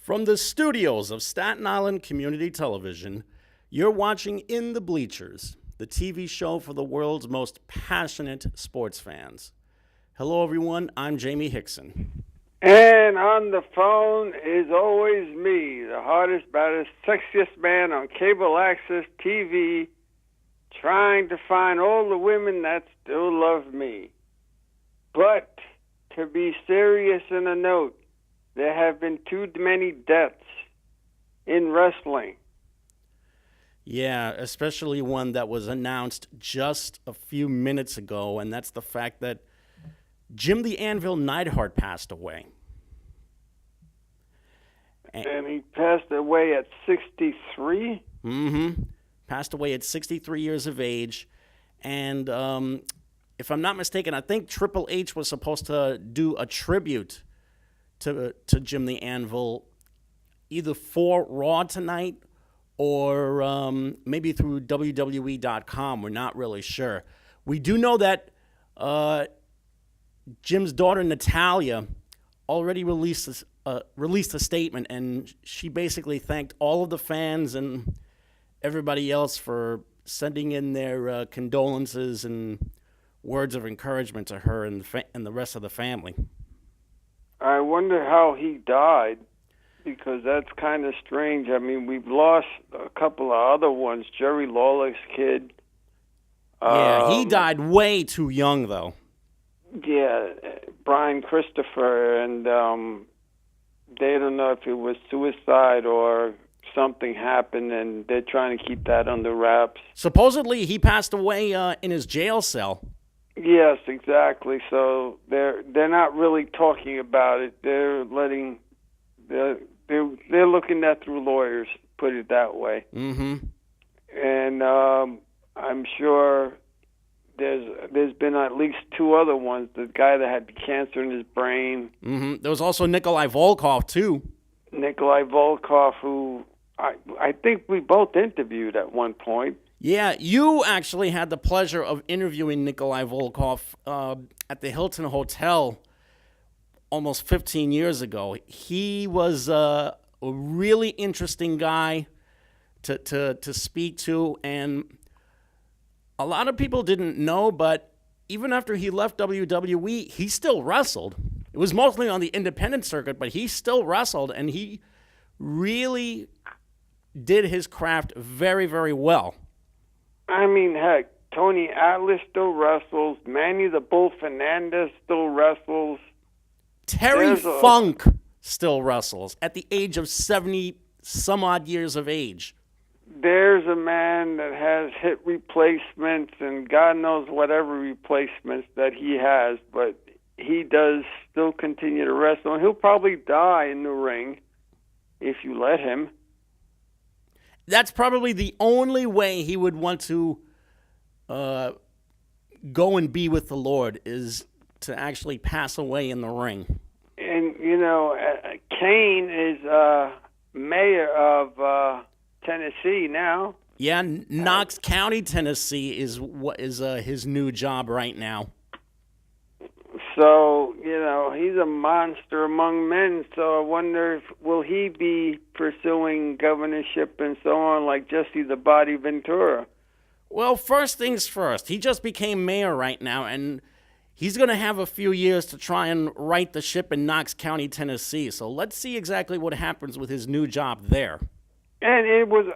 From the studios of Staten Island Community Television, you're watching In the Bleachers, the TV show for the world's most passionate sports fans. Hello, everyone. I'm Jaime Hixson. And on the phone is always me, the hottest, baddest, sexiest man on cable access TV, trying to find all the women that still love me. But to be serious in a note, there have been too many deaths in wrestling. Yeah, especially one that was announced just a few minutes ago, and that's the fact that Jim the Anvil Neidhart passed away. And he passed away at 63? Mm-hmm. Passed away at 63 years of age. And if I'm not mistaken, I think Triple H was supposed to do a tribute to Jim the Anvil, either for Raw tonight or maybe through WWE.com. We're not really sure. We do know that Jim's daughter, Natalia, already released a statement, and she basically thanked all of the fans and everybody else for sending in their condolences and words of encouragement to her and the rest of the family. I wonder how he died, because that's kind of strange. I mean, we've lost a couple of other ones. Jerry Lawler's kid. Yeah, he died way too young, though. Yeah, Brian Christopher, and they don't know if it was suicide or something happened, and they're trying to keep that under wraps. Supposedly, he passed away in his jail cell. Yes, exactly. So they're not really talking about it. They're looking at through lawyers, put it that way. Mm-hmm. And I'm sure there's been at least two other ones. The guy that had cancer in his brain. Mm-hmm. There was also Nikolai Volkov too. Nikolai Volkov, who I think we both interviewed at one point. Yeah, you actually had the pleasure of interviewing Nikolai Volkov at the Hilton Hotel almost 15 years ago. He was a really interesting guy to speak to, and a lot of people didn't know, but even after he left WWE, he still wrestled. It was mostly on the independent circuit, but he still wrestled, and he really did his craft very, very well. I mean, heck, Tony Atlas still wrestles. Manny the Bull Fernandez still wrestles. Terry Funk still wrestles at the age of 70-some-odd years of age. There's a man that has hip replacements and God knows whatever replacements that he has, but he does still continue to wrestle, and he'll probably die in the ring if you let him. That's probably the only way he would want to go and be with the Lord, is to actually pass away in the ring. And, you know, Kane is mayor of Tennessee now. Yeah, Knox County, Tennessee is his new job right now. So, you know, he's a monster among men. So I wonder, will he be pursuing governorship and so on like Jesse the Body Ventura? Well, first things first. He just became mayor right now, and he's going to have a few years to try and right the ship in Knox County, Tennessee. So let's see exactly what happens with his new job there. And it was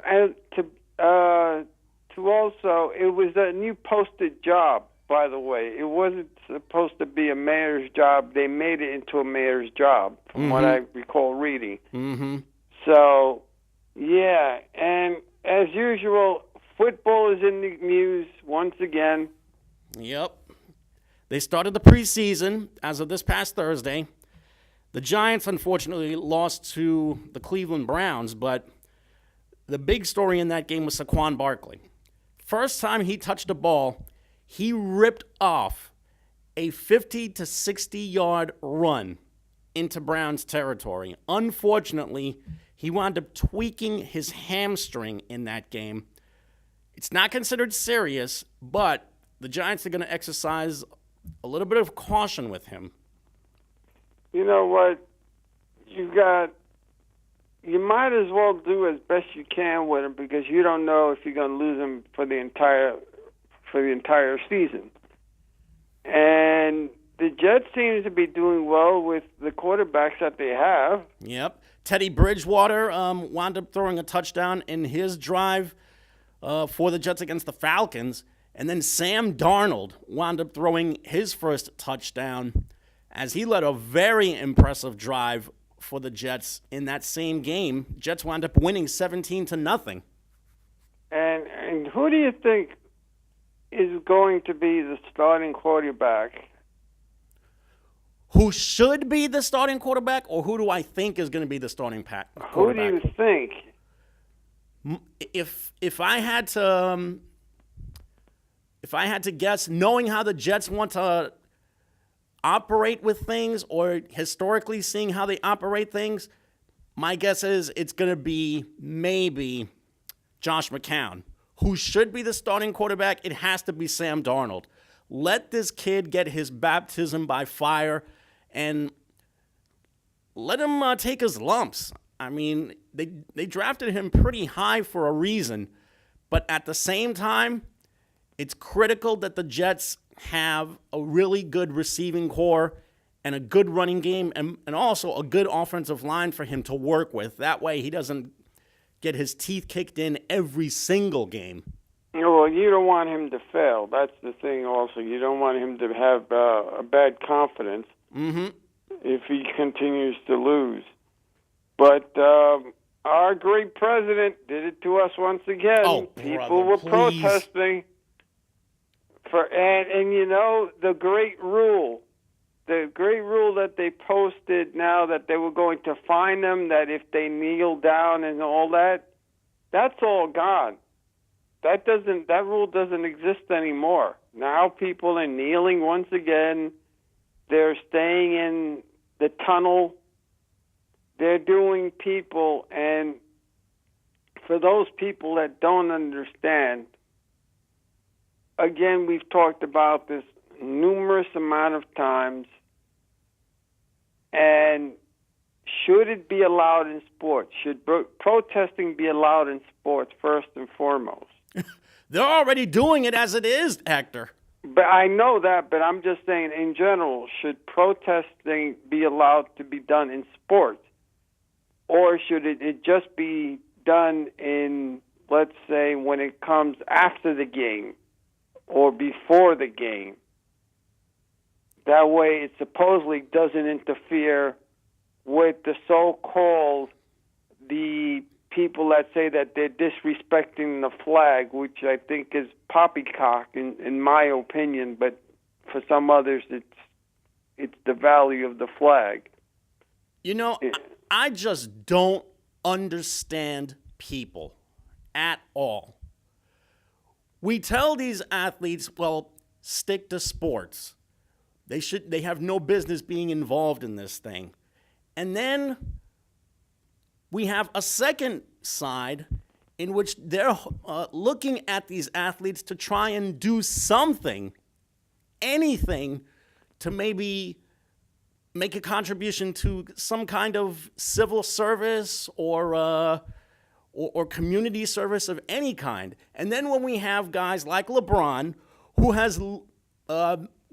it was a new posted job, by the way. It wasn't supposed to be a mayor's job. They made it into a mayor's job, from what I recall reading. Mm-hmm. So, yeah, and as usual, football is in the news once again. Yep. They started the preseason as of this past Thursday. The Giants, unfortunately, lost to the Cleveland Browns, but the big story in that game was Saquon Barkley. First time he touched a ball, he ripped off a 50 to 60-yard run into Browns territory. Unfortunately, he wound up tweaking his hamstring in that game. It's not considered serious, but the Giants are going to exercise a little bit of caution with him. You know what? You got you might as well do as best you can with him because you don't know if you're going to lose him for the entire season. And the Jets seems to be doing well with the quarterbacks that they have. Yep. Teddy Bridgewater wound up throwing a touchdown in his drive for the Jets against the Falcons. And then Sam Darnold wound up throwing his first touchdown as he led a very impressive drive for the Jets in that same game. Jets wound up winning 17-0. And who do you think is going to be the starting quarterback? Who should be the starting quarterback, or who do I think is going to be the starting quarterback? Who do you think? If I had to guess, knowing how the Jets want to operate with things, or historically seeing how they operate things, my guess is it's going to be maybe Josh McCown. Who should be the starting quarterback? It has to be Sam Darnold. Let this kid get his baptism by fire and let him take his lumps. I mean, they drafted him pretty high for a reason, but at the same time, it's critical that the Jets have a really good receiving core and a good running game and also a good offensive line for him to work with. That way he doesn't get his teeth kicked in every single game. Well, you don't want him to fail. That's the thing also. You don't want him to have a bad confidence if he continues to lose. But our great president did it to us once again. Oh, people were protesting. And you know, the great rule that they posted now that they were going to fine them, that if they kneel down and all that, that's all gone. That rule doesn't exist anymore. Now people are kneeling once again. They're staying in the tunnel. They're doing people, and for those people that don't understand, again, we've talked about this numerous amount of times, and should it be allowed in sports? Should protesting be allowed in sports first and foremost? They're already doing it as it is, Hector. But I know that, but I'm just saying in general, should protesting be allowed to be done in sports? Or should it just be done in, let's say, when it comes after the game or before the game? That way it supposedly doesn't interfere with the so-called, the people that say that they're disrespecting the flag, which I think is poppycock in my opinion, but for some others it's the value of the flag. You know, I just don't understand people at all. We tell these athletes, well, stick to sports. They have no business being involved in this thing. And then we have a second side in which they're looking at these athletes to try and do something, anything, to maybe make a contribution to some kind of civil service or community service of any kind. And then when we have guys like LeBron, who has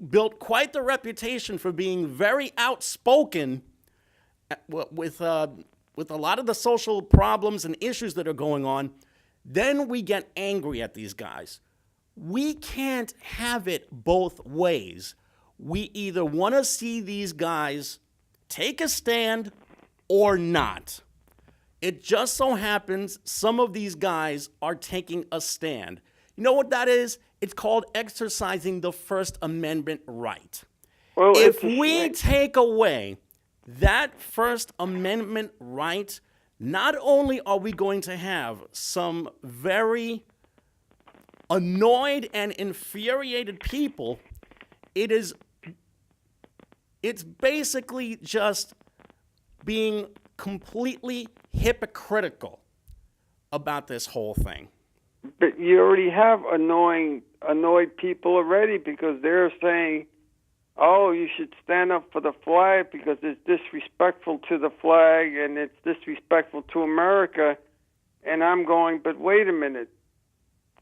built quite the reputation for being very outspoken with a lot of the social problems and issues that are going on, then we get angry at these guys. We can't have it both ways. We either want to see these guys take a stand or not. It just so happens some of these guys are taking a stand. You know what that is? It's called exercising the First Amendment right. Well, if we take away that First Amendment right, not only are we going to have some very annoyed and infuriated people, it's basically just being completely hypocritical about this whole thing. But you already have annoyed people already, because they're saying oh, you should stand up for the flag because it's disrespectful to the flag and it's disrespectful to America. And I'm going, but wait a minute.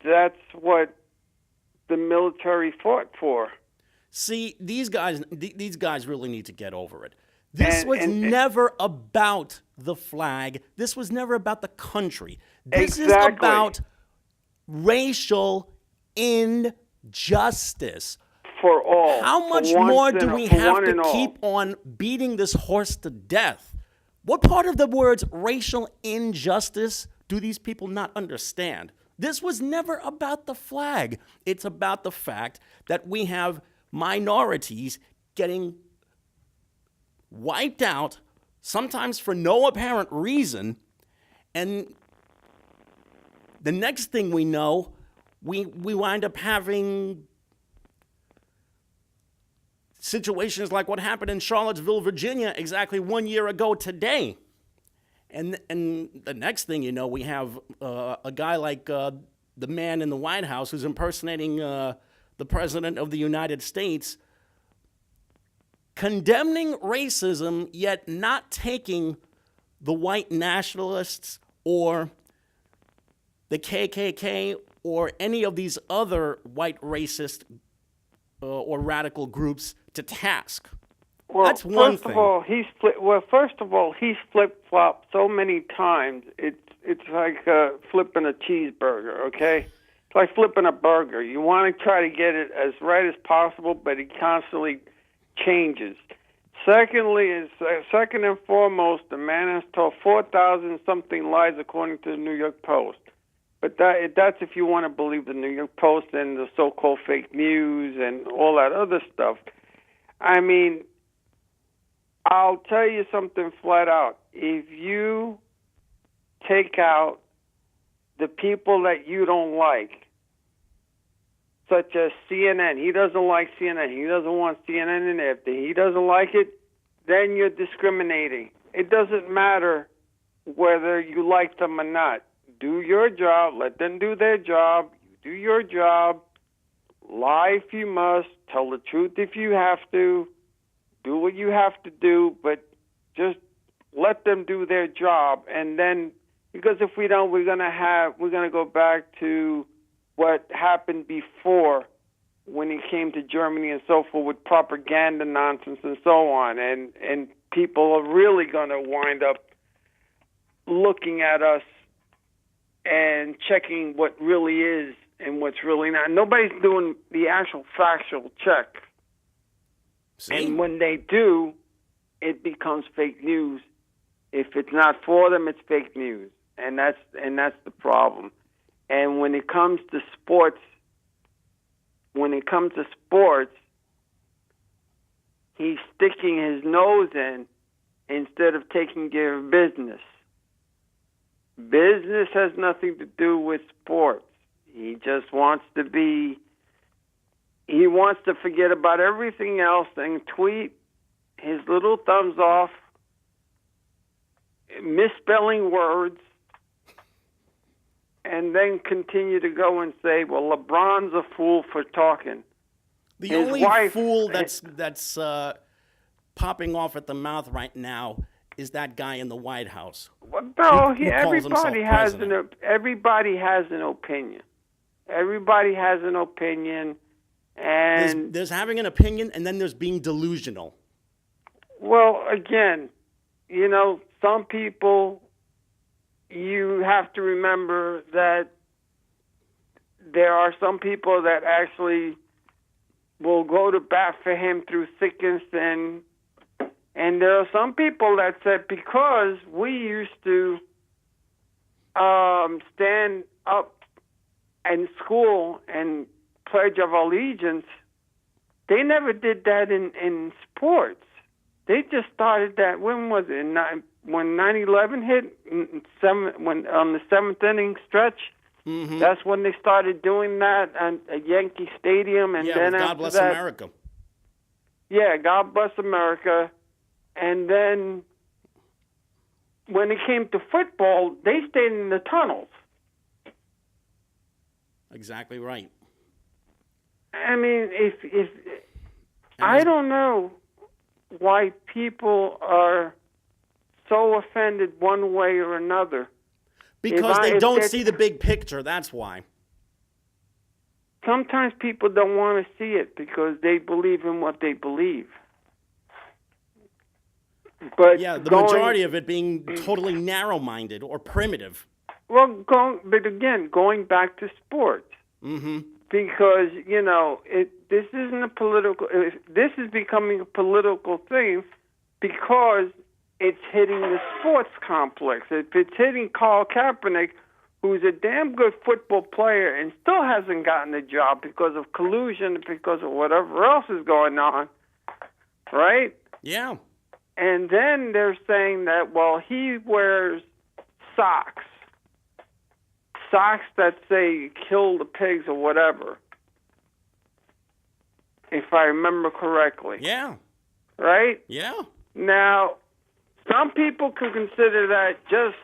That's what the military fought for. See, these guys really need to get over it. This And- was and- never about the flag. This was never about the country. This is Exactly. about racial injustice. For all. How for much once more and do all- we for have one to and all. keep on beating this horse to death? What part of the words racial injustice do these people not understand? This was never about the flag. It's about the fact that we have minorities getting wiped out, sometimes for no apparent reason, and the next thing we know, we wind up having situations like what happened in Charlottesville, Virginia, exactly 1 year ago today. And the next thing you know, we have a guy like the man in the White House who's impersonating the President of the United States, condemning racism, yet not taking the white nationalists or the KKK or any of these other white racist or radical groups to task. Well, That's one first thing. of all, he's flip-flopped so many times. It's like flipping a cheeseburger, okay? It's like flipping a burger. You want to try to get it as right as possible, but he constantly changes. Second and foremost, the man has told 4,000-something lies according to the New York Post. But that's if you want to believe the New York Post and the so-called fake news and all that other stuff. I mean, I'll tell you something flat out. If you take out the people that you don't like, such as CNN, he doesn't like CNN. He doesn't want CNN in there. If he doesn't like it, then you're discriminating. It doesn't matter whether you like them or not. Do your job. Let them do their job. You do your job. Lie if you must. Tell the truth if you have to. Do what you have to do, but just let them do their job. And then, because if we don't, we're gonna go back to what happened before, when it came to Germany and so forth, with propaganda nonsense and so on. And people are really gonna wind up looking at us and checking what really is and what's really not. Nobody's doing the actual factual check. See? And when they do, it becomes fake news. If it's not for them, it's fake news, and that's the problem. And when it comes to sports, he's sticking his nose in instead of taking care of business. Business has nothing to do with sports. He just wants to be. He wants to forget about everything else and tweet his little thumbs off, misspelling words, and then continue to go and say, well, LeBron's a fool for talking. The His only wife- fool that's popping off at the mouth right now is that guy in the White House. Well, bro, Who calls himself everybody has an opinion. Everybody has an opinion, and There's having an opinion, and then there's being delusional. well, again, some people, you have to remember that there are some people that actually will go to bat for him through thick and thin. And there are some people that said, because we used to stand up in school and Pledge of Allegiance, they never did that in sports. They just started that, when was it? When 9/11 hit, when on the seventh inning stretch, Mm-hmm. that's when they started doing that at Yankee Stadium. And Yeah, then with God after Bless that, America. yeah, God Bless America. And then when it came to football, they stayed in the tunnels. Exactly right. I mean, if I don't know why people are so offended one way or another. Because they don't see the big picture, that's why. Sometimes people don't want to see it because they believe in what they believe. But yeah, the majority of it being totally narrow-minded or primitive. Well, going back to sports. Mm-hmm. Because, this isn't a political... This is becoming a political thing because it's hitting the sports complex. If it's hitting Colin Kaepernick, who's a damn good football player and still hasn't gotten a job because of collusion, because of whatever else is going on, right? Yeah. And then they're saying that, well, he wears socks that say kill the pigs or whatever, if I remember correctly. Yeah. Right? Yeah. Now, some people could consider that just,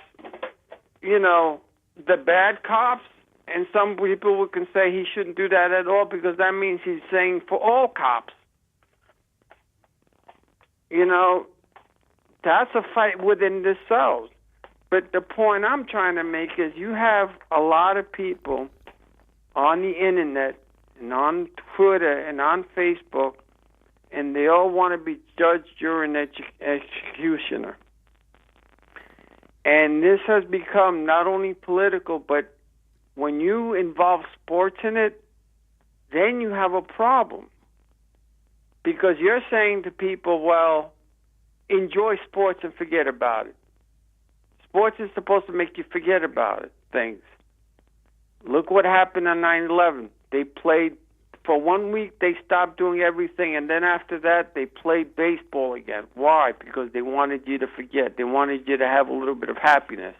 the bad cops, and some people can say he shouldn't do that at all because that means he's saying for all cops. That's a fight within themselves. But the point I'm trying to make is you have a lot of people on the internet and on Twitter and on Facebook, and they all want to be judge, jury, and executioner. And this has become not only political, but when you involve sports in it, then you have a problem. Because you're saying to people, well, enjoy sports and forget about it. Sports is supposed to make you forget about it, things. Look what happened on 9/11. They played, for 1 week, they stopped doing everything, and then after that, they played baseball again. Why? Because they wanted you to forget. They wanted you to have a little bit of happiness.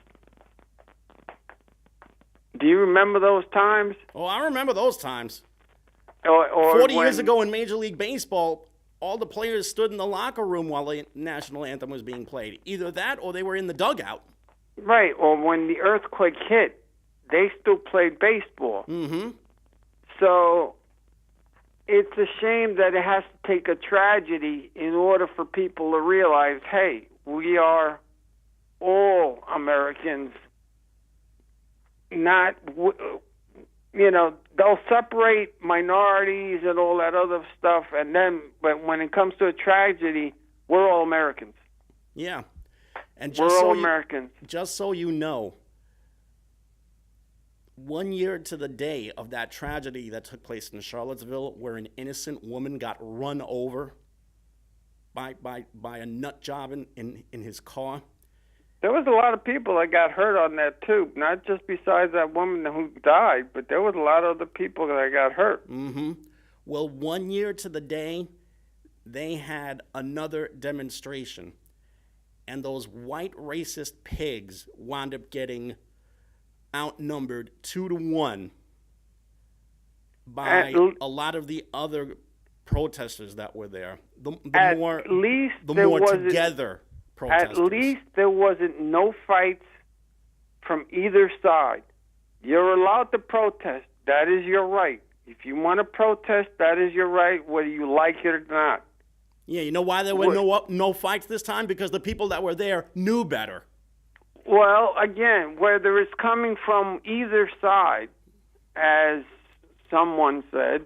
Do you remember those times? Oh, I remember those times. Or 40 years ago in Major League Baseball, all the players stood in the locker room while the national anthem was being played. Either that or they were in the dugout. Right, or when the earthquake hit, they still played baseball. Mm-hmm. So it's a shame that it has to take a tragedy in order for people to realize, hey, we are all Americans. Not, they'll separate minorities and all that other stuff, but when it comes to a tragedy, we're all Americans. Yeah. And we're all Americans. Just so you know, 1 year to the day of that tragedy that took place in Charlottesville, where an innocent woman got run over by a nut job in his car. There was a lot of people that got hurt on that too, not just besides that woman who died, but there was a lot of other people that got hurt. Mm-hmm. Well, 1 year to the day, they had another demonstration, and those white racist pigs wound up getting outnumbered 2-1 by a lot of the other protesters that were there. The more together protesters. At least there wasn't no fights from either side. You're allowed to protest. That is your right. If you want to protest, that is your right, whether you like it or not. Yeah, you know why there were no fights this time? Because the people that were there knew better. Well, again, whether it's coming from either side, as someone said,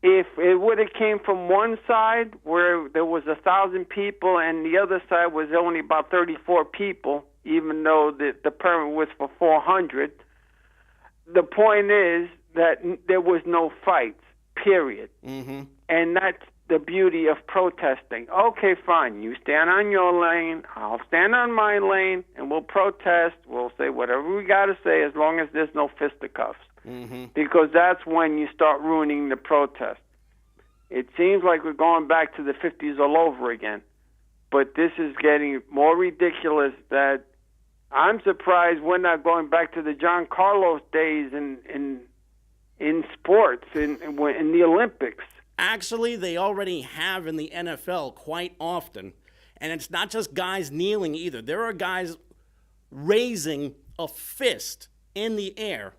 if it would have came from one side where there was 1,000 people and the other side was only about 34 people, even though the permit was for 400, the point is that there was no fights, period. Mm-hmm. And that's the beauty of protesting. Okay, fine. You stand on your lane, I'll stand on my lane, and we'll protest. We'll say whatever we got to say as long as there's no fisticuffs. Mm-hmm. Because that's when you start ruining the protest. It seems like we're going back to the 50s all over again. But this is getting more ridiculous that I'm surprised we're not going back to the John Carlos days in sports, in the Olympics. Actually, they already have in the NFL quite often. And it's not just guys kneeling either. There are guys raising a fist in the air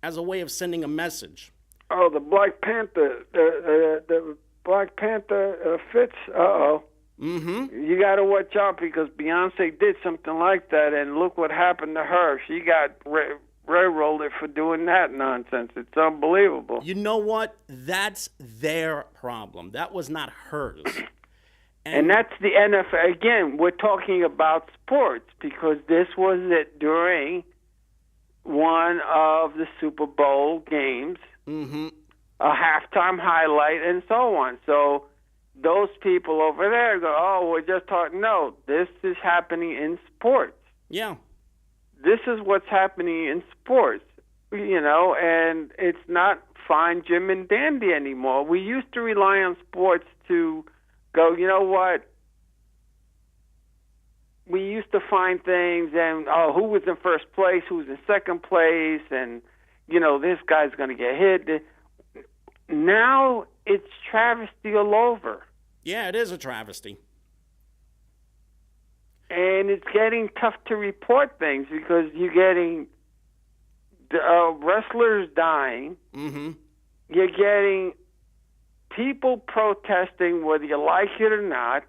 as a way of sending a message. Oh, the Black Panther, the Black Panther fits. Mm-hmm. You got to watch out because Beyonce did something like that, and look what happened to her. She got railroaded for doing that nonsense. It's unbelievable. You know what? That's their problem. That was not hers. And that's the NFL. Again, we're talking about sports because this was it during one of the Super Bowl games, mm-hmm. a halftime highlight, and so on. So those people over there go, oh, we're just talking. No, this is happening in sports. Yeah. This is what's happening in sports, and it's not fine, Jim and dandy anymore. We used to rely on sports to go, you know what? We used to find things and, who was in first place, who was in second place, and, this guy's going to get hit. Now it's travesty all over. Yeah, it is a travesty. And it's getting tough to report things because you're getting wrestlers dying. Mm-hmm. You're getting people protesting whether you like it or not.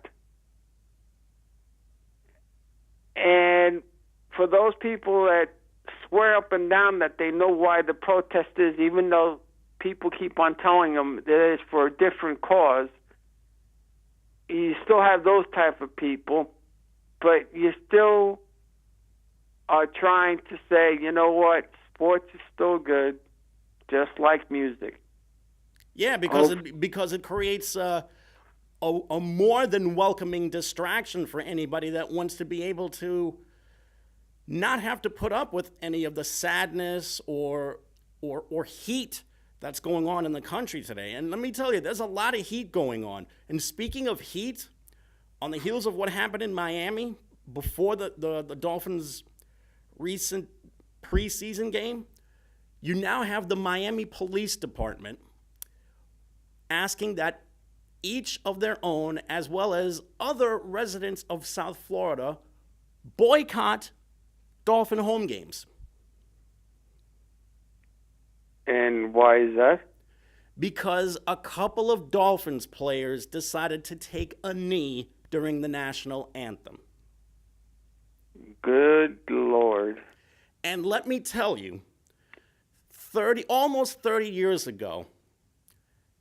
And for those people that swear up and down that they know why the protest is, even though people keep on telling them that it's for a different cause, you still have those type of people. But you still are trying to say, you know what, sports is still good, just like music. Yeah, because it creates a more than welcoming distraction for anybody that wants to be able to not have to put up with any of the sadness or heat that's going on in the country today. And let me tell you, there's a lot of heat going on. And speaking of heat, on the heels of what happened in Miami before the Dolphins' recent preseason game, you now have the Miami Police Department asking that each of their own, as well as other residents of South Florida, boycott Dolphin home games. And why is that? Because a couple of Dolphins players decided to take a knee during the national anthem. Good Lord. And let me tell you, almost 30 years ago,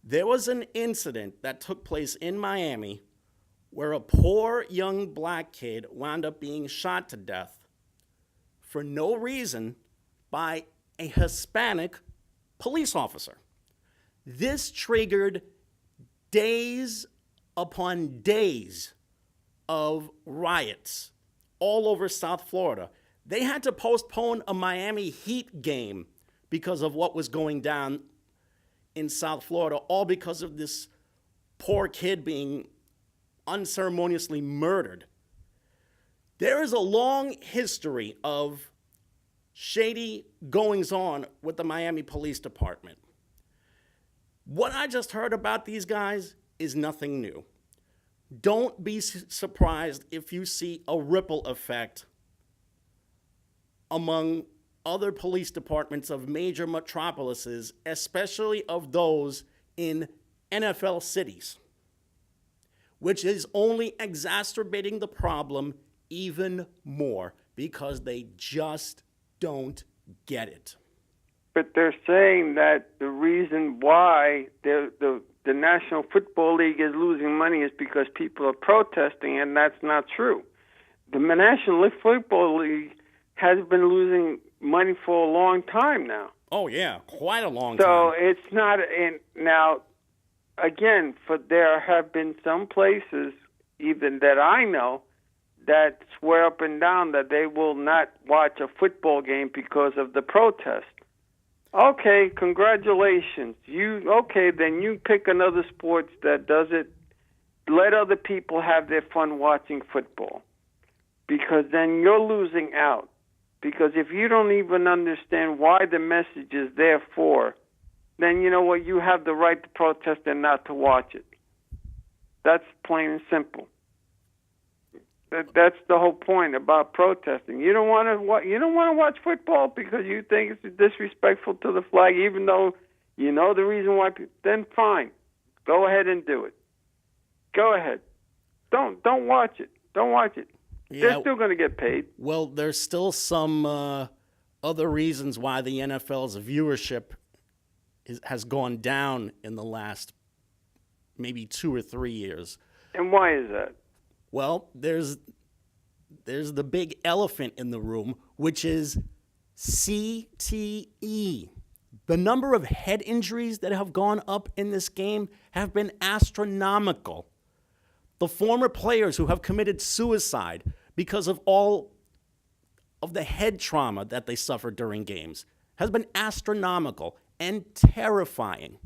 there was an incident that took place in Miami where a poor young black kid wound up being shot to death for no reason by a Hispanic police officer. This triggered days upon days of riots all over South Florida. They had to postpone a Miami Heat game because of what was going down in South Florida, all because of this poor kid being unceremoniously murdered. There is a long history of shady goings-on with the Miami Police Department. What I just heard about these guys is nothing new. Don't be surprised if you see a ripple effect among other police departments of major metropolises, especially of those in NFL cities, which is only exacerbating the problem even more because they just don't get it. But they're saying that the reason why the National Football League is losing money is because people are protesting, and that's not true. The National Football League has been losing money for a long time now. Oh, yeah, quite a long time. So it's not, and now, again, there have been some places, even that I know, that swear up and down that they will not watch a football game because of the protest. Okay, congratulations. Then you pick another sports that does it. Let other people have their fun watching football, because then you're losing out. Because if you don't even understand why the message is there for, then you know what, you have the right to protest and not to watch it. That's plain and simple. That's the whole point about protesting. You don't want to watch football because you think it's disrespectful to the flag, even though You know the reason why. Then fine, go ahead and do it. Go ahead. Don't watch it. Don't watch it. Yeah, They're still going to get paid. well, there's still some other reasons why the NFL's viewership has gone down in the last maybe 2 or 3 years. And why is that? Well, there's the big elephant in the room, which is CTE. The number of head injuries that have gone up in this game have been astronomical. The former players who have committed suicide because of all of the head trauma that they suffered during games has been astronomical and terrifying.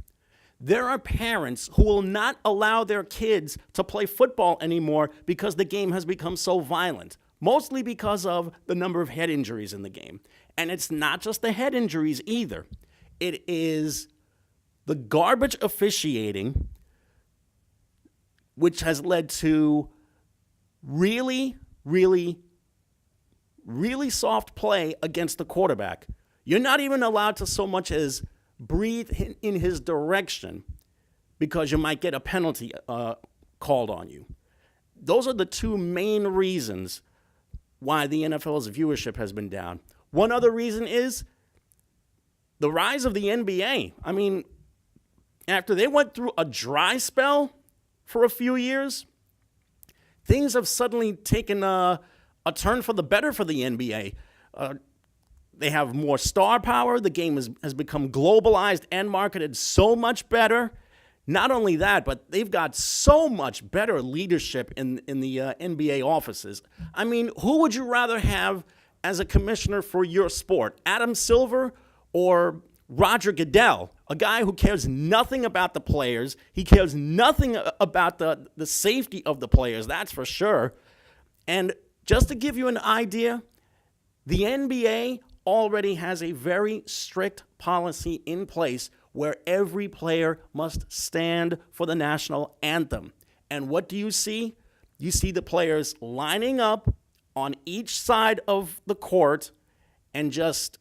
There are parents who will not allow their kids to play football anymore because the game has become so violent, mostly because of the number of head injuries in the game. And it's not just the head injuries either. It is the garbage officiating, which has led to really, really, really soft play against the quarterback. You're not even allowed to so much as breathe in his direction because you might get a penalty called on you. Those are the two main reasons why the NFL's viewership has been down. One other reason is the rise of the NBA. I mean, after they went through a dry spell for a few years, things have suddenly taken a turn for the better for the NBA. They have more star power. The game has become globalized and marketed so much better. Not only that, but they've got so much better leadership in the NBA offices. I mean, who would you rather have as a commissioner for your sport? Adam Silver or Roger Goodell, a guy who cares nothing about the players. He cares nothing about the safety of the players, that's for sure. And just to give you an idea, the NBA already has a very strict policy in place where every player must stand for the national anthem. And what do you see? You see the players lining up on each side of the court and just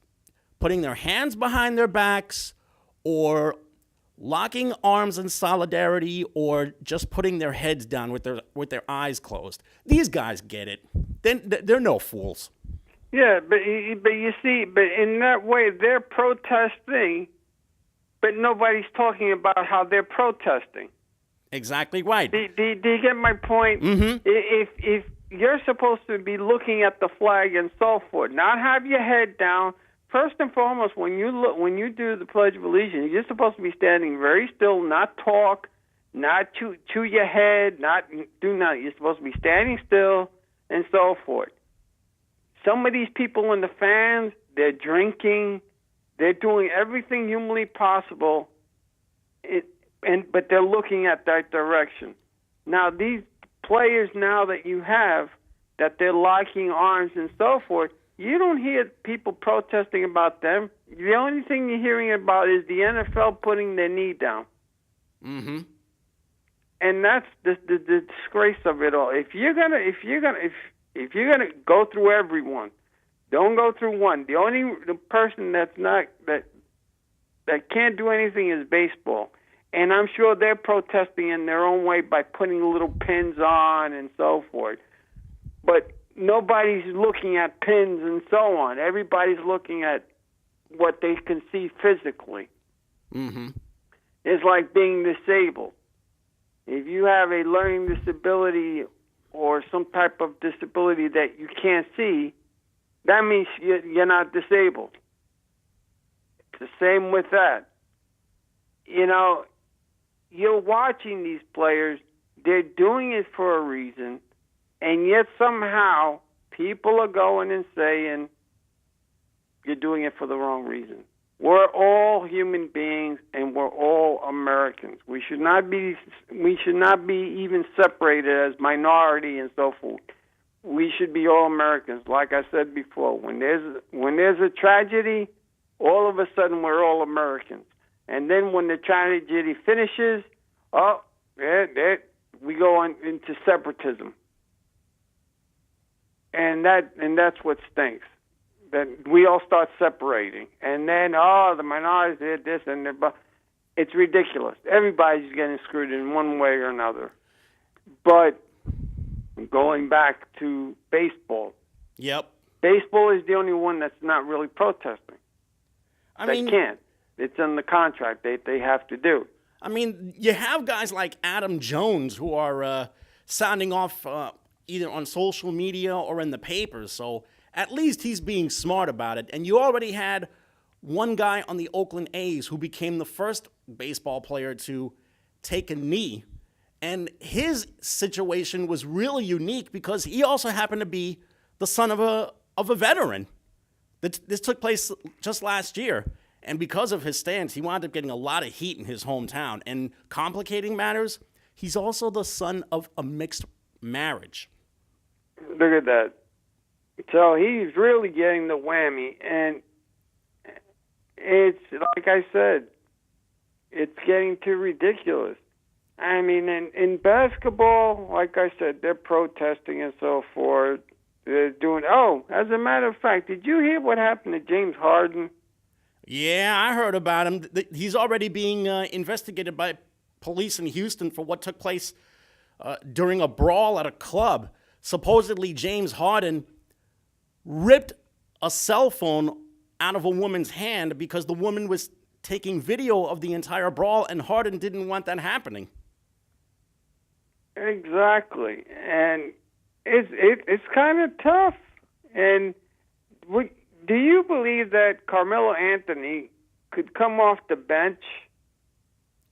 putting their hands behind their backs or locking arms in solidarity or just putting their heads down with their eyes closed. These guys get it. They're no fools. Yeah, but you see, but in that way, they're protesting, but nobody's talking about how they're protesting. Exactly right. Do you get my point? Mm-hmm. If you're supposed to be looking at the flag and so forth, not have your head down. First and foremost, when you do the Pledge of Allegiance, you're supposed to be standing very still, not talk, not chew your head, not do nothing. You're supposed to be standing still and so forth. Some of these people in the fans, they're drinking, they're doing everything humanly possible, but they're looking at that direction. Now, these players now that you have, that they're locking arms and so forth, you don't hear people protesting about them. The only thing you're hearing about is the NFL putting their knee down. Mm-hmm. And that's the disgrace of it all. If you're gonna go through everyone, don't go through one. The person that can't do anything is baseball. And I'm sure they're protesting in their own way by putting little pins on and so forth. But nobody's looking at pins and so on. Everybody's looking at what they can see physically. Mm-hmm. It's like being disabled. If you have a learning disability or some type of disability that you can't see, that means you're not disabled. It's the same with that. You know, you're watching these players, they're doing it for a reason, and yet somehow people are going and saying you're doing it for the wrong reason. We're all human beings and we're all Americans. We should not be even separated as minority and so forth. We should be all Americans. Like I said before, when there's a tragedy, all of a sudden we're all Americans. And then when the tragedy finishes, we go on into separatism. And that's what stinks. That we all start separating, and then the minorities did this and that. It's ridiculous. Everybody's getting screwed in one way or another. But going back to baseball. Yep. Baseball is the only one that's not really protesting. They can't. It's in the contract. They have to do. I mean, you have guys like Adam Jones who are sounding off either on social media or in the papers. So at least he's being smart about it. And you already had one guy on the Oakland A's who became the first baseball player to take a knee. And his situation was really unique because he also happened to be the son of a veteran. This took place just last year. And because of his stance, he wound up getting a lot of heat in his hometown. And complicating matters, he's also the son of a mixed marriage. Look at that. So he's really getting the whammy. And it's, like I said, it's getting too ridiculous. I mean, in basketball, like I said, they're protesting and so forth. They're doing, as a matter of fact, did you hear what happened to James Harden? Yeah, I heard about him. He's already being investigated by police in Houston for what took place during a brawl at a club. Supposedly, James Harden ripped a cell phone out of a woman's hand because the woman was taking video of the entire brawl, and Harden didn't want that happening. Exactly, and it's kind of tough. And do you believe that Carmelo Anthony could come off the bench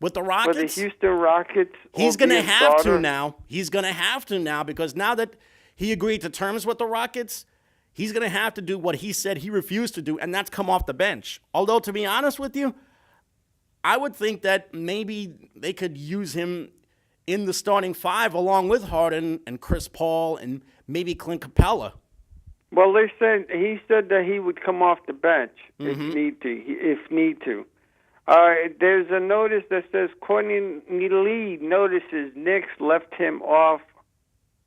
with the Rockets? For the Houston Rockets? He's going to have to now. He's going to have to now because now that he agreed to terms with the Rockets, he's going to have to do what he said he refused to do, and that's come off the bench. Although, to be honest with you, I would think that maybe they could use him in the starting five along with Harden and Chris Paul and maybe Clint Capella. Well, he said that he would come off the bench if need to. There's a notice that says Courtney Lee notices Knicks left him off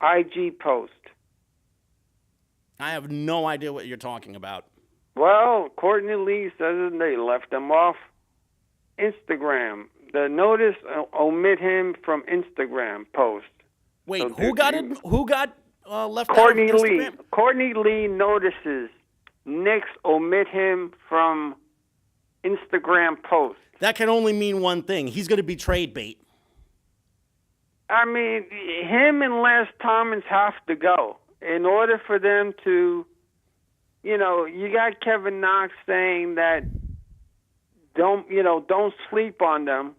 IG post. I have no idea what you're talking about. Well, Courtney Lee says they left him off Instagram. The notice omit him from Instagram post. Wait, so who got left Courtney out of Instagram? Lee. Courtney Lee notices Knicks omit him from Instagram post. That can only mean one thing. He's going to be trade bait. I mean, him and Les Thomas have to go in order for them to, you got Kevin Knox saying that don't sleep on them.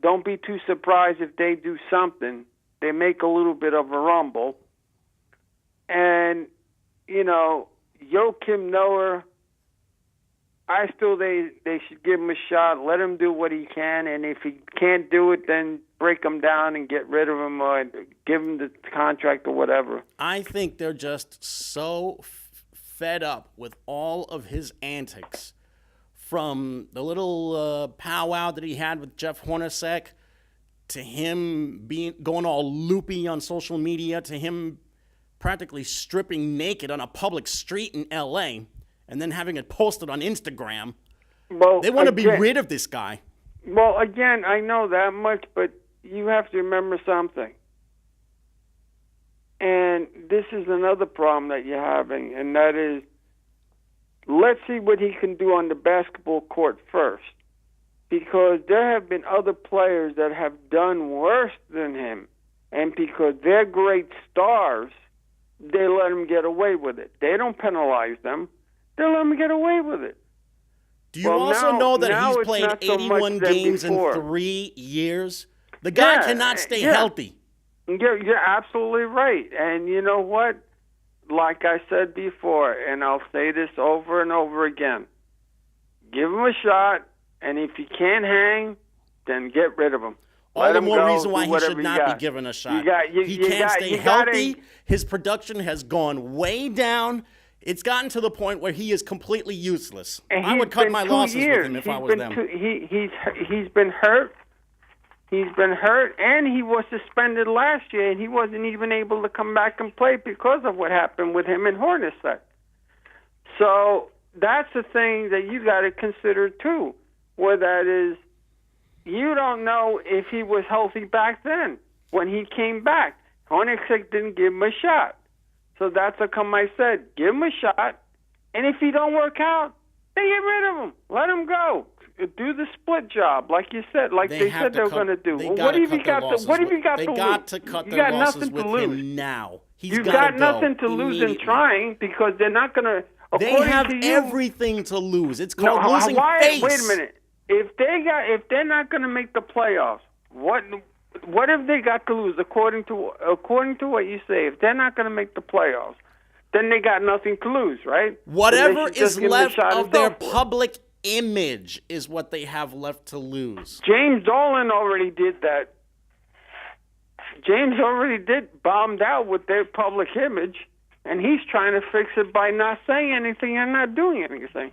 Don't be too surprised if they do something. They make a little bit of a rumble. And, Joakim Noah, I still they should give him a shot. Let him do what he can. And if he can't do it, then break him down and get rid of him or give him the contract or whatever. I think they're just so fed up with all of his antics. From the little powwow that he had with Jeff Hornacek, to him going all loopy on social media, to him practically stripping naked on a public street in L.A., and then having it posted on Instagram. Well, they want to be rid of this guy. Well, again, I know that much, but you have to remember something. And this is another problem that you're having, and that is, let's see what he can do on the basketball court first. Because there have been other players that have done worse than him. And because they're great stars, they let them get away with it. They don't penalize them. They let them get away with it. Do you also know that he's played 81 games in 3 years? The guy cannot stay healthy. You're absolutely right. And you know what? Like I said before, and I'll say this over and over again, give him a shot, and if he can't hang, then get rid of him. All the more reason why he should not be given a shot. He can't stay healthy. His production has gone way down. It's gotten to the point where he is completely useless. I would cut my losses with him if I was them. He's been hurt. He's been hurt, and he was suspended last year, and he wasn't even able to come back and play because of what happened with him and Hornacek. So that's the thing that you got to consider, too, where that is, you don't know if he was healthy back then when he came back. Hornacek didn't give him a shot. So that's how come I said, give him a shot, and if he don't work out, then get rid of him. Let him go. Do the split job, like you said, like they said they were going to do. What have you got to lose? They got to cut their losses with him now. You've got nothing to lose in trying because they're not going to. They have everything to lose. It's called losing face. Wait a minute. If they're not going to make the playoffs, what have they got to lose? According to what you say, if they're not going to make the playoffs, then they got nothing to lose, right? Whatever is left of their public image is what they have left to lose. James Dolan already did that. James already bombed out with their public image, and he's trying to fix it by not saying anything and not doing anything.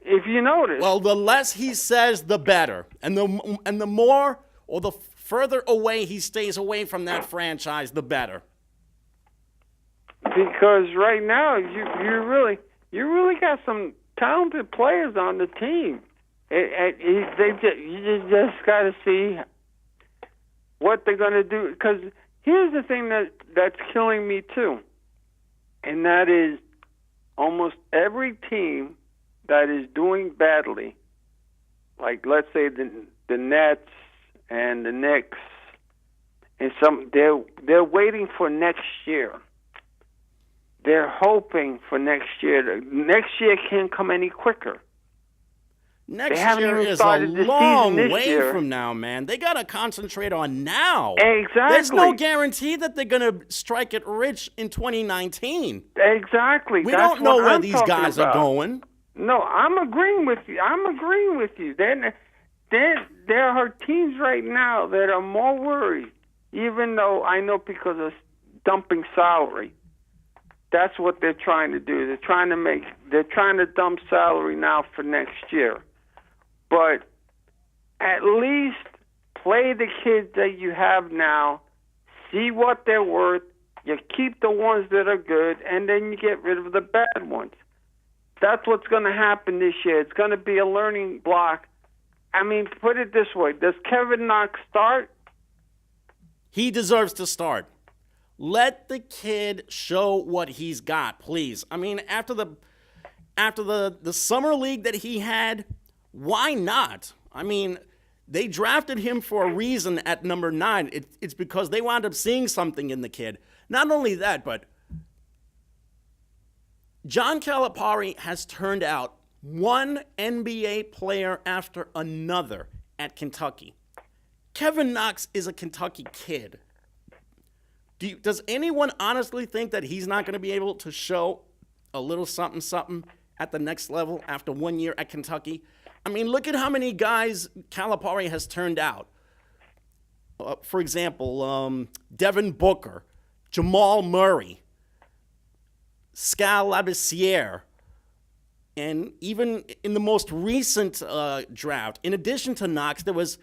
If you notice. Well, the less he says, the better. And the more or the further away he stays away from that franchise, the better. Because right now, you really got some talented players on the team. You just got to see what they're going to do. Because here's the thing that's killing me too, and that is almost every team that is doing badly, like let's say the Nets and the Knicks, and they're waiting for next year. They're hoping for next year. Next year can't come any quicker. Next year is a long way from now, man. They got to concentrate on now. Exactly. There's no guarantee that they're going to strike it rich in 2019. Exactly. We don't know where these guys are going. No, I'm agreeing with you. There are teams right now that are more worried, even though I know because of dumping salary. That's what they're trying to do. They're trying to dump salary now for next year. But at least play the kids that you have now, see what they're worth, you keep the ones that are good, and then you get rid of the bad ones. That's what's going to happen this year. It's going to be a learning block. I mean, put it this way. Does Kevin Knox start? He deserves to start. Let the kid show what he's got, please. I mean, after the summer league that he had, why not? I mean, they drafted him for a reason at number 9. It's because they wound up seeing something in the kid. Not only that, but John Calipari has turned out one NBA player after another at Kentucky. Kevin Knox is a Kentucky kid. Does anyone honestly think that he's not going to be able to show a little something at the next level after 1 year at Kentucky? I mean, look at how many guys Calipari has turned out. For example, Devin Booker, Jamal Murray, Skal Labissiere, and even in the most recent draft, in addition to Knox, there was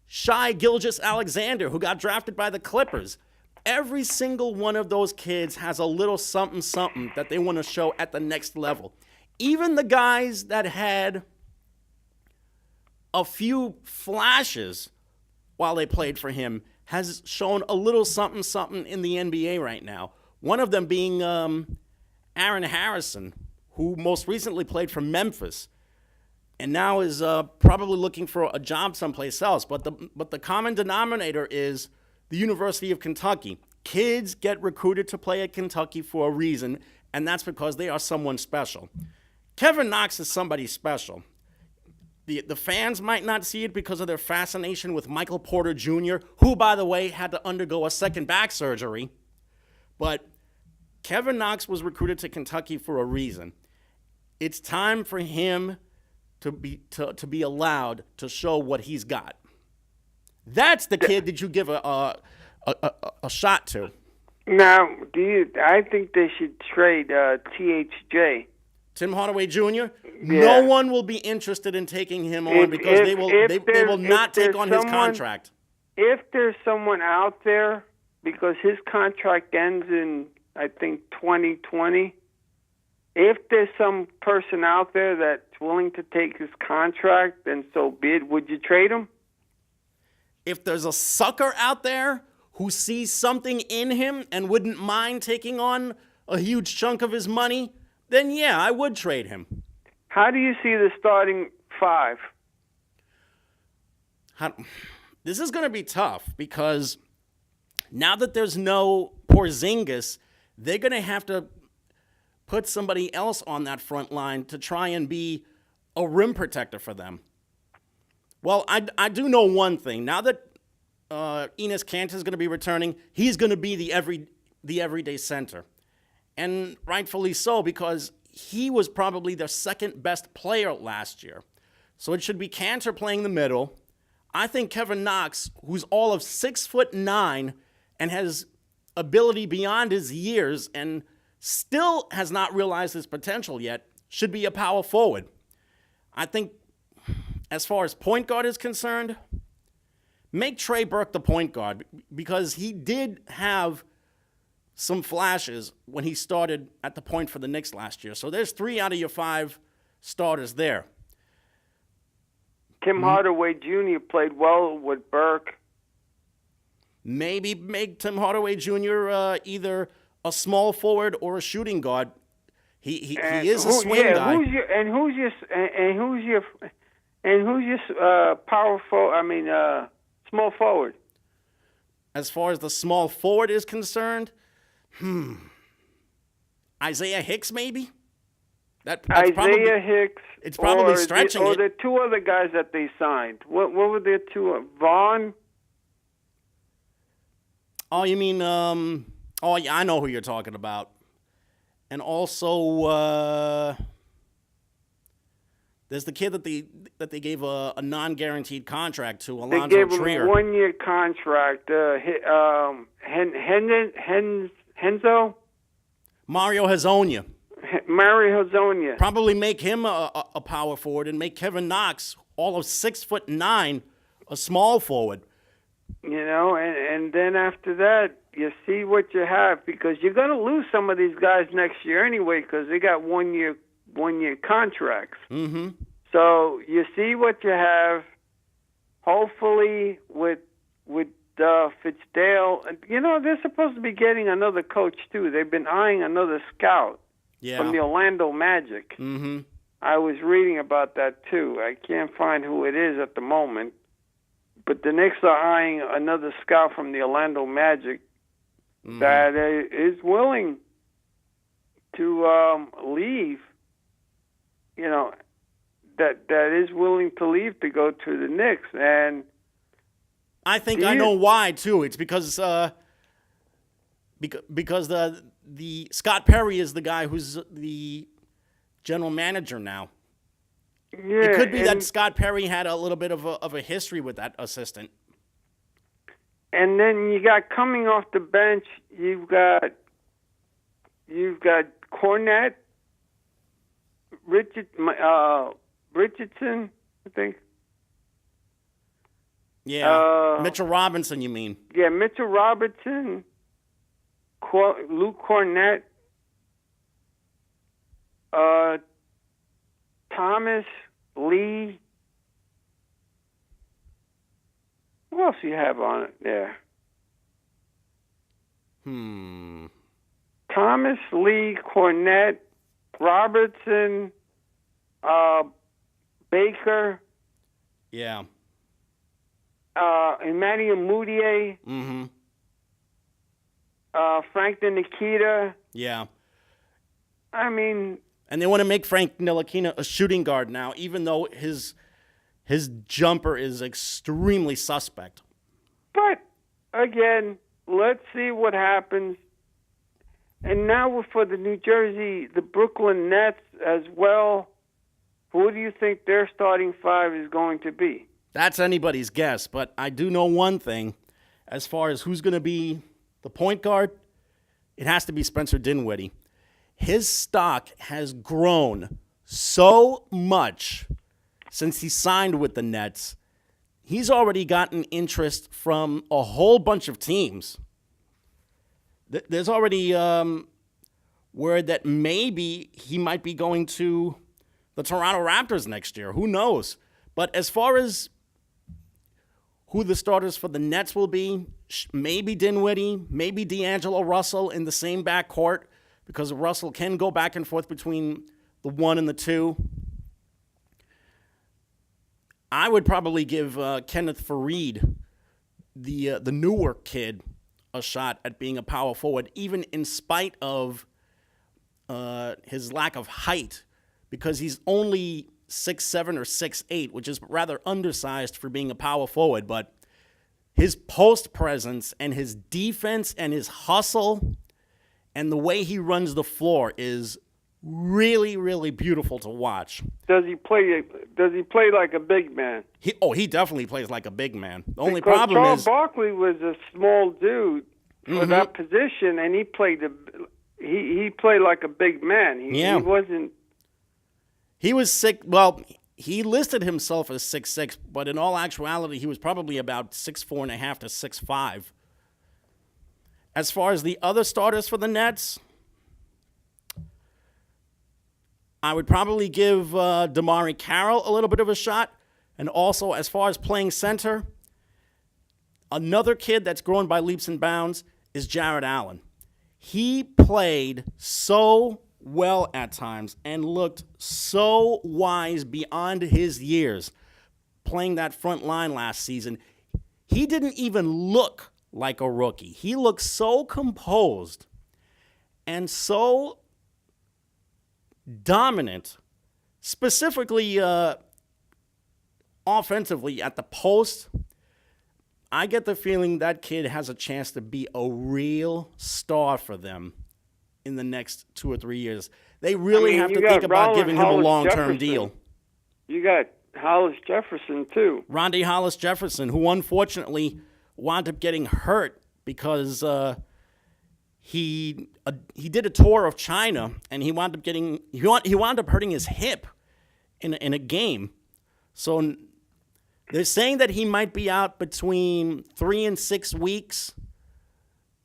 Shai Gilgeous-Alexander, who got drafted by the Clippers. Every single one of those kids has a little something that they want to show at the next level. Even the guys that had a few flashes while they played for him has shown a little something in the NBA right now. One of them being Aaron Harrison, who most recently played for Memphis and now is probably looking for a job someplace else. But the common denominator is the University of Kentucky. Kids get recruited to play at Kentucky for a reason, and that's because they are someone special. Kevin Knox is somebody special. The fans might not see it because of their fascination with Michael Porter Jr., who, by the way, had to undergo a second back surgery. But Kevin Knox was recruited to Kentucky for a reason. It's time for him to be allowed to show what he's got. That's the kid that you give a shot to. Now, I think they should trade THJ. Tim Hardaway Jr. Yeah. No one will be interested in taking him on because they will not take on his contract. If there's someone out there, because his contract ends in, I think, 2020, if there's some person out there that that's willing to take his contract, then so be it. Would you trade him? If there's a sucker out there who sees something in him and wouldn't mind taking on a huge chunk of his money, then yeah, I would trade him. How do you see the starting five? This is going to be tough because now that there's no Porzingis, they're going to have to put somebody else on that front line to try and be a rim protector for them. Well, I do know one thing. Now that Enes Kanter is going to be returning, he's going to be the everyday center. And rightfully so, because he was probably their second best player last year. So it should be Kanter playing the middle. I think Kevin Knox, who's all of 6'9" and has ability beyond his years and still has not realized his potential yet, should be a power forward. I think as far as point guard is concerned, make Trey Burke the point guard because he did have some flashes when he started at the point for the Knicks last year. So there's 3 out of your 5 starters there. Tim Hardaway Jr. played well with Burke. Maybe make Tim Hardaway Jr. Either a small forward or a shooting guard. He is a swing guy. Who's your power forward? Small forward. As far as the small forward is concerned, Isaiah Hicks maybe. Isaiah Hicks. It's probably stretching it. Or it. the 2 other guys that they signed. What were the 2? Vaughn. Oh, you mean? Oh, yeah, I know who you're talking about. And also, there's the kid that they gave a non-guaranteed contract to, Alonzo Trier. They gave Trier. him a 1-year contract. Henzo? Mario Hezonja. Mario Hezonja. Probably make him a power forward and make Kevin Knox, all of 6'9", a small forward. You know, and then after that, you see what you have because you're going to lose some of these guys next year anyway because they got 1-year contracts. Mm-hmm. So you see what you have. Hopefully, with Fitzdale, you know they're supposed to be getting another coach too. They've been eyeing another scout from the Orlando Magic. Mm-hmm. I was reading about that too. I can't find who it is at the moment, but the Knicks are eyeing another scout from the Orlando Magic that is willing to leave. You know, that is willing to leave to go to the Knicks, and I think I know why too. It's because the Scott Perry is the guy who's the general manager now. Yeah, it could be that Scott Perry had a little bit of a history with that assistant. And then you got coming off the bench, you've got Cornette, Richardson, I think. Yeah, Mitchell Robinson, you mean? Yeah, Mitchell Robinson, Luke Cornette, Thomas Lee. Who else do you have on it there? Thomas Lee, Cornette, Robertson, Baker. Yeah. Emmanuel Mudiay. Mm-hmm. Frank Ntilikina. Yeah. I mean... And they want to make Frank Ntilikina a shooting guard now, even though his jumper is extremely suspect. But, again, let's see what happens. And now for the the Brooklyn Nets as well, who do you think their starting 5 is going to be? That's anybody's guess, but I do know one thing. As far as who's going to be the point guard, it has to be Spencer Dinwiddie. His stock has grown so much since he signed with the Nets. He's already gotten interest from a whole bunch of teams. There's already word that maybe he might be going to the Toronto Raptors next year. Who knows? But as far as who the starters for the Nets will be, maybe Dinwiddie, maybe D'Angelo Russell in the same backcourt, because Russell can go back and forth between the 1 and the 2. I would probably give Kenneth Faried, the Newark kid, a shot at being a power forward, even in spite of his lack of height, because he's only 6'7" or 6'8", which is rather undersized for being a power forward. But his post presence and his defense and his hustle and the way he runs the floor is really, really beautiful to watch. Does he play like a big man? He definitely plays like a big man. The only because problem Charles is Barkley was a small dude for that position, and he played like a big man. He wasn't. He was sick. Well, he listed himself as 6'6", but in all actuality, he was probably about 6'4.5" to 6'5". As far as the other starters for the Nets, I would probably give Damari Carroll a little bit of a shot. And also, as far as playing center, another kid that's growing by leaps and bounds is Jared Allen. He played so well at times and looked so wise beyond his years playing that front line last season. He didn't even look like a rookie. He looked so composed and so dominant, specifically offensively at the post. I get the feeling that kid has a chance to be a real star for them in the next 2 or 3 years. They really have to think about giving him a long-term deal. You got Hollis Jefferson, too. Rondae Hollis Jefferson, who unfortunately wound up getting hurt because he did a tour of China, and he wound up hurting his hip in a game. So they're saying that he might be out between 3 and 6 weeks.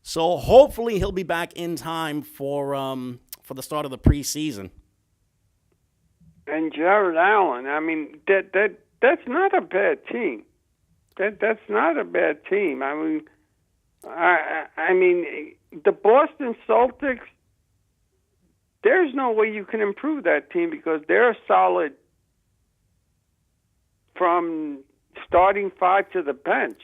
So hopefully he'll be back in time for the start of the preseason. And Jared Allen, I mean, that's not a bad team. That's not a bad team. I mean, the Boston Celtics, there's no way you can improve that team because they're solid from starting 5 to the bench.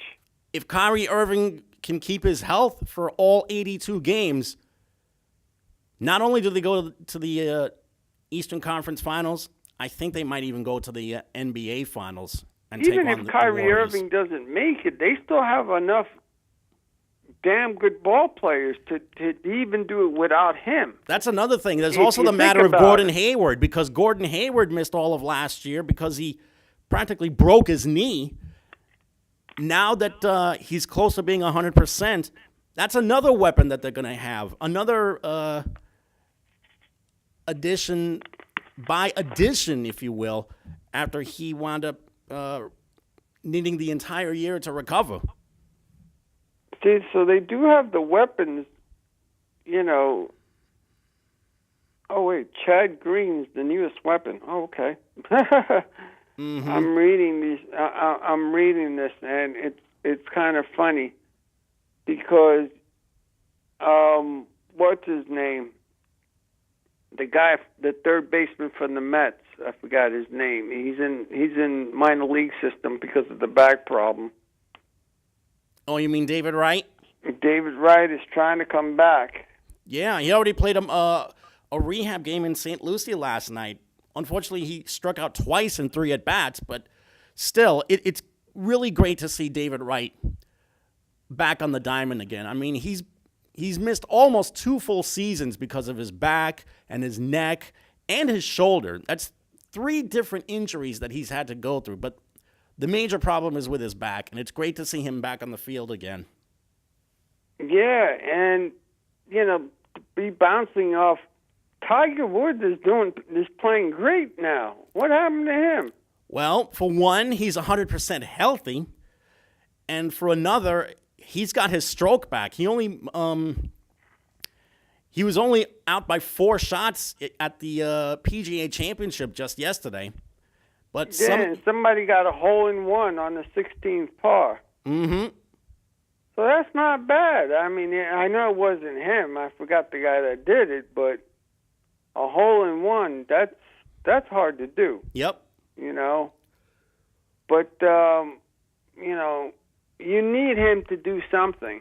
If Kyrie Irving can keep his health for all 82 games, not only do they go to the Eastern Conference Finals, I think they might even go to the NBA Finals and take on the Warriors. Even if Kyrie Irving doesn't make it, they still have enough damn good ball players to even do it without him. That's another thing. There's also the matter of Gordon Hayward, because Gordon Hayward missed all of last year because he practically broke his knee. Now that he's close to being 100%, that's another weapon that they're going to have. Another addition, if you will, after he wound up needing the entire year to recover. See, so they do have the weapons, you know. Oh, wait, Chad Green's the newest weapon. Oh, okay. Mm-hmm. I'm reading this, and it's kind of funny because what's his name? The guy, the third baseman from the Mets. I forgot his name. He's in minor league system because of the back problem. Oh, you mean David Wright? David Wright is trying to come back. Yeah, he already played a rehab game in St. Lucie last night. Unfortunately, he struck out twice in 3 at-bats, but still, it's really great to see David Wright back on the diamond again. I mean, he's missed almost 2 full seasons because of his back and his neck and his shoulder. That's 3 different injuries that he's had to go through, but the major problem is with his back, and it's great to see him back on the field again. Yeah, and, you know, to be bouncing off, Tiger Woods is playing great now. What happened to him? Well, for one, he's 100% healthy, and for another, he's got his stroke back. He only He was only out by 4 shots at the PGA Championship just yesterday. But somebody got a hole-in-one on the 16th par. Mm-hmm. So that's not bad. I mean, I know it wasn't him. I forgot the guy that did it, but a hole-in-one, that's hard to do. Yep. You know? But, you know, you need him to do something.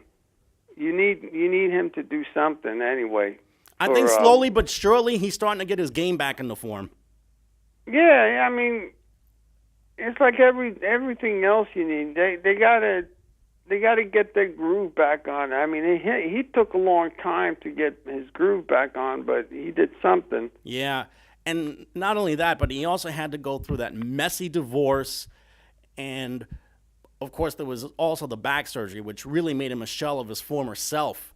You need him to do something anyway. I think slowly but surely he's starting to get his game back into form. Yeah, I mean, it's like everything else you need. They gotta get their groove back on. I mean, he took a long time to get his groove back on, but he did something. Yeah, and not only that, but he also had to go through that messy divorce, and of course there was also the back surgery, which really made him a shell of his former self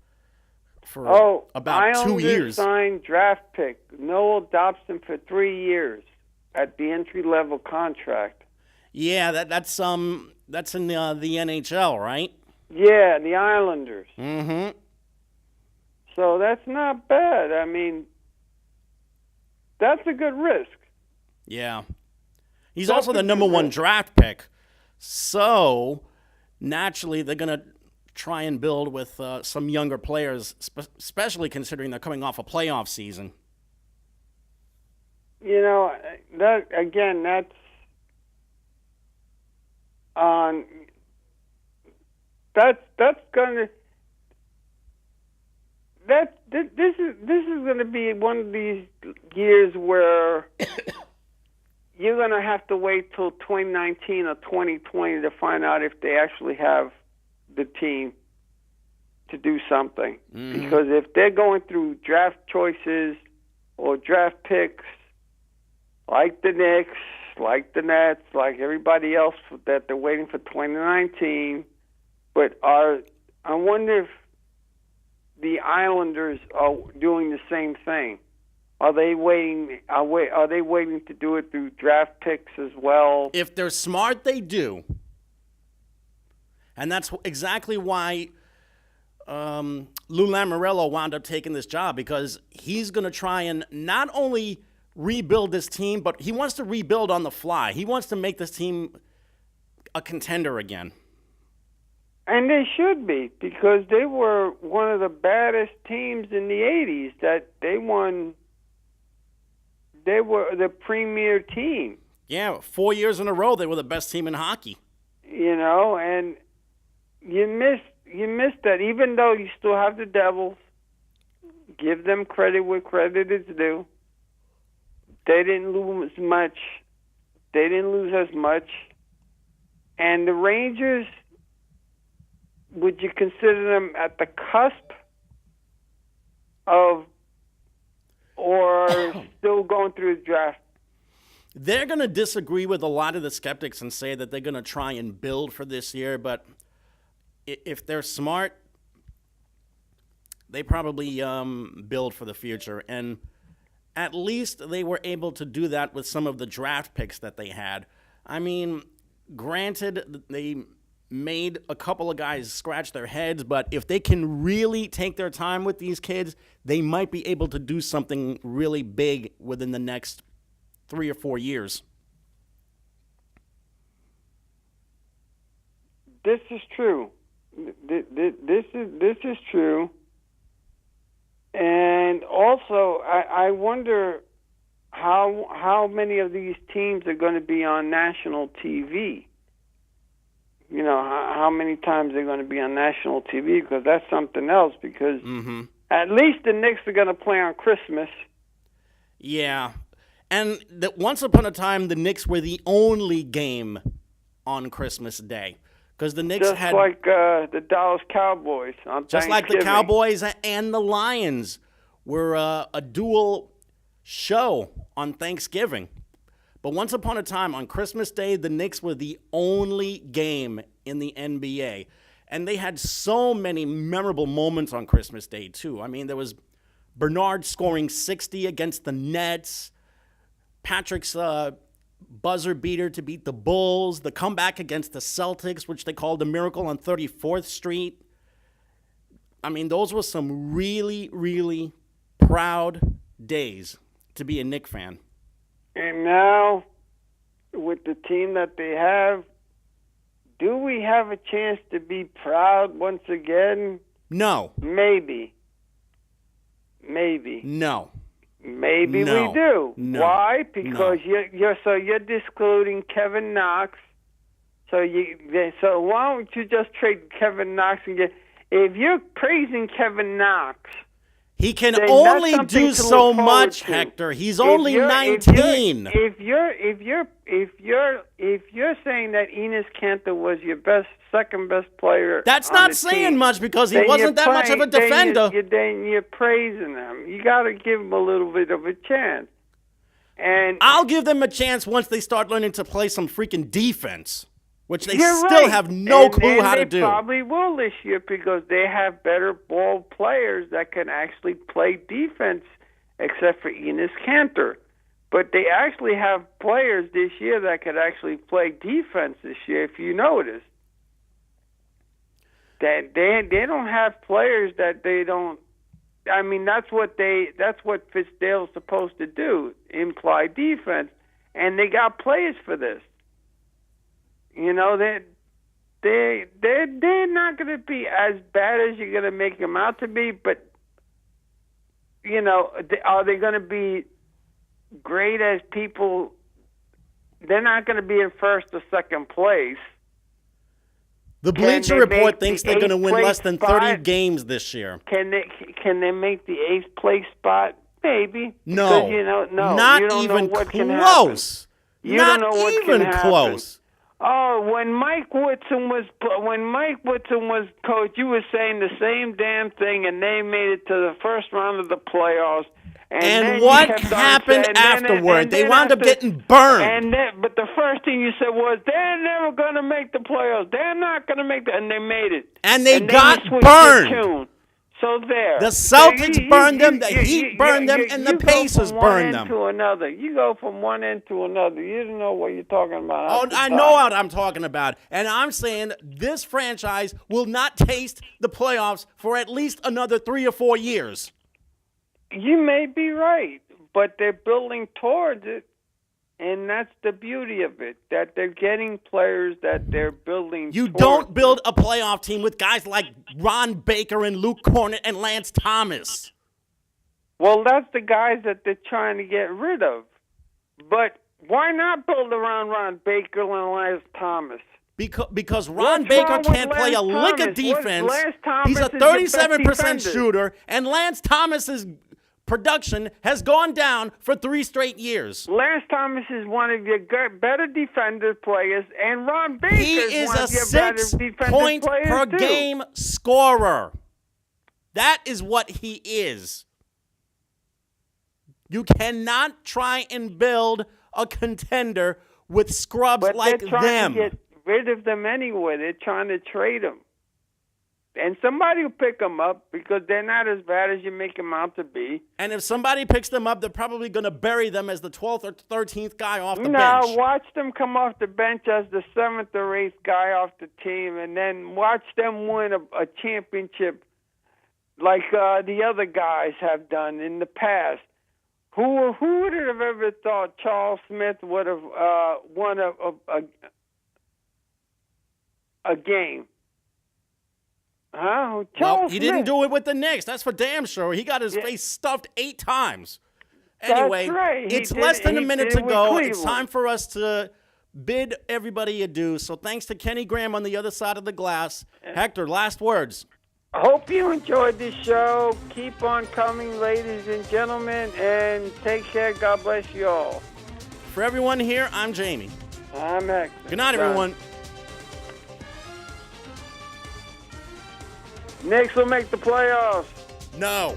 for about 2 years. Signed draft pick Noel Dobson for 3 years at the entry-level contract. Yeah, that's in the NHL, right? Yeah, the Islanders. Mm-hmm. So that's not bad. I mean, that's a good risk. Yeah. He's also the number 1 draft pick. So, naturally, they're going to try and build with some younger players, especially considering they're coming off a playoff season. You know, that's on. That's gonna. This is gonna be one of these years where you're gonna have to wait till 2019 or 2020 to find out if they actually have the team to do something. Mm-hmm. Because if they're going through draft choices or draft picks, like the Knicks, like the Nets, like everybody else that they're waiting for 2019, but I wonder if the Islanders are doing the same thing. Are they waiting? Are they waiting to do it through draft picks as well? If they're smart, they do, and that's exactly why Lou Lamoriello wound up taking this job, because he's going to try and not only rebuild this team, but he wants to rebuild on the fly. He wants to make this team a contender again. And they should be, because they were one of the baddest teams in the 80s. That they won. They were the premier team. Yeah, 4 years in a row, they were the best team in hockey. You know, and you missed that. Even though you still have the Devils, give them credit where credit is due. They didn't lose much. They didn't lose as much. And the Rangers, would you consider them at the cusp of, or still going through the draft? They're going to disagree with a lot of the skeptics and say that they're going to try and build for this year, but if they're smart, they probably build for the future. And at least they were able to do that with some of the draft picks that they had. I mean, granted, they made a couple of guys scratch their heads, but if they can really take their time with these kids, they might be able to do something really big within the next 3 or 4 years. This is true. This is true. And also, I wonder how many of these teams are going to be on national TV. You know, how many times they're going to be on national TV, because that's something else, because at least the Knicks are going to play on Christmas. Yeah. And once upon a time, the Knicks were the only game on Christmas Day. Because the Knicks just like the Dallas Cowboys on just Thanksgiving. Like the Cowboys and the Lions were a dual show on Thanksgiving. But once upon a time, on Christmas Day, the Knicks were the only game in the NBA. And they had so many memorable moments on Christmas Day, too. I mean, there was Bernard scoring 60 against the Nets, Patrick's buzzer beater to beat the Bulls, the comeback against the Celtics, which they called the Miracle on 34th Street. I mean, those were some really, really proud days to be a Knicks fan. And now, with the team that they have, do we have a chance to be proud once again? No. Maybe. No. Maybe No. we do. No. Why? Because No. you're discluding Kevin Knox. So why don't you just trade Kevin Knox and if you're praising Kevin Knox, he can then only that's do something to so look forward much, to. Hector. He's If only you're- 19. If you're saying that Enes Kanter was your second best player, That's on not the saying team, much because he then wasn't you're that much of a playing- defender. Then you're praising him. You got to give him a little bit of a chance. And I'll give them a chance once they start learning to play some freaking defense, which they you're still right. have no And clue how to they do. probably will this year because they have better ball players that can actually play defense, except for Enes Kanter. But they actually have players this year that could actually play defense this year, if you notice. That they don't have players that they don't. I mean, that's what Fizdale's supposed to do, imply defense, and they got players for this. You know, they're not going to be as bad as you're going to make them out to be, but you know, are they going to be great as people? They're not going to be in first or second place. The Can Bleacher they Report make thinks the they're going to win eighth less than place 30 spot? games this year. Can they make the 8th place spot? Maybe. No, Because, no, not you don't even know what close. can happen. You not don't know what even can happen. close. Oh, when Mike Woodson was coach, you were saying the same damn thing, and they made it to the first round of the playoffs. And then you what kept on happened saying- afterward? and They then wound up after- getting burned. But the first thing you said was, they're never going to make the playoffs. They're not going to make the, and they made it. And they then got you switched burned. your tune. So there. The Celtics burned them, the Heat burned them, and the you Pacers go from burned one them. end to another. You go from one end to another. You don't know what you're talking about. Oh, half the I time. know what I'm talking about. And I'm saying this franchise will not taste the playoffs for at least another 3 or 4 years. You may be right, but they're building towards it, and that's the beauty of it, that they're getting players that they're building You towards don't build a playoff team with guys like Ron Baker and Luke Cornett and Lance Thomas. Well, that's the guys that they're trying to get rid of. But why not build around Ron Baker and Lance Thomas? Because Ron What's Baker wrong with can't play a Lance lick of Thomas? defense. Lance Thomas He's a is your best 37% defender. shooter, and Lance Thomas's production has gone down for 3 straight years. Lance Thomas is one of your better defender players, and Ron Baker He is is one a of your better 6 defensive point players per too. game scorer. That is what he is. You cannot try and build a contender with scrubs But like they're trying them. to get rid of them anyway. They're trying to trade them. And somebody will pick them up because they're not as bad as you make them out to be. And if somebody picks them up, they're probably going to bury them as the 12th or 13th guy off the No, bench. watch them come off the bench as the 7th or 8th guy off the team, and then watch them win a championship like the other guys have done in the past. Who would have ever thought Charles Smith would have won a game? Huh? Well, Charles he didn't Smith. do it with the Knicks. That's for damn sure. He got his face stuffed 8 times. Anyway, That's right. He it's did less it- than a he minute did to it with go. It's Cleveland. time for us to bid everybody adieu. So thanks to Kenny Graham on the other side of the glass. Hector, last words. Hope you enjoyed this show. Keep on coming, ladies and gentlemen, and take care. God bless you all. For everyone here, I'm Jamie. I'm Hector. Good night, Bye. everyone. Knicks will make the playoffs. No.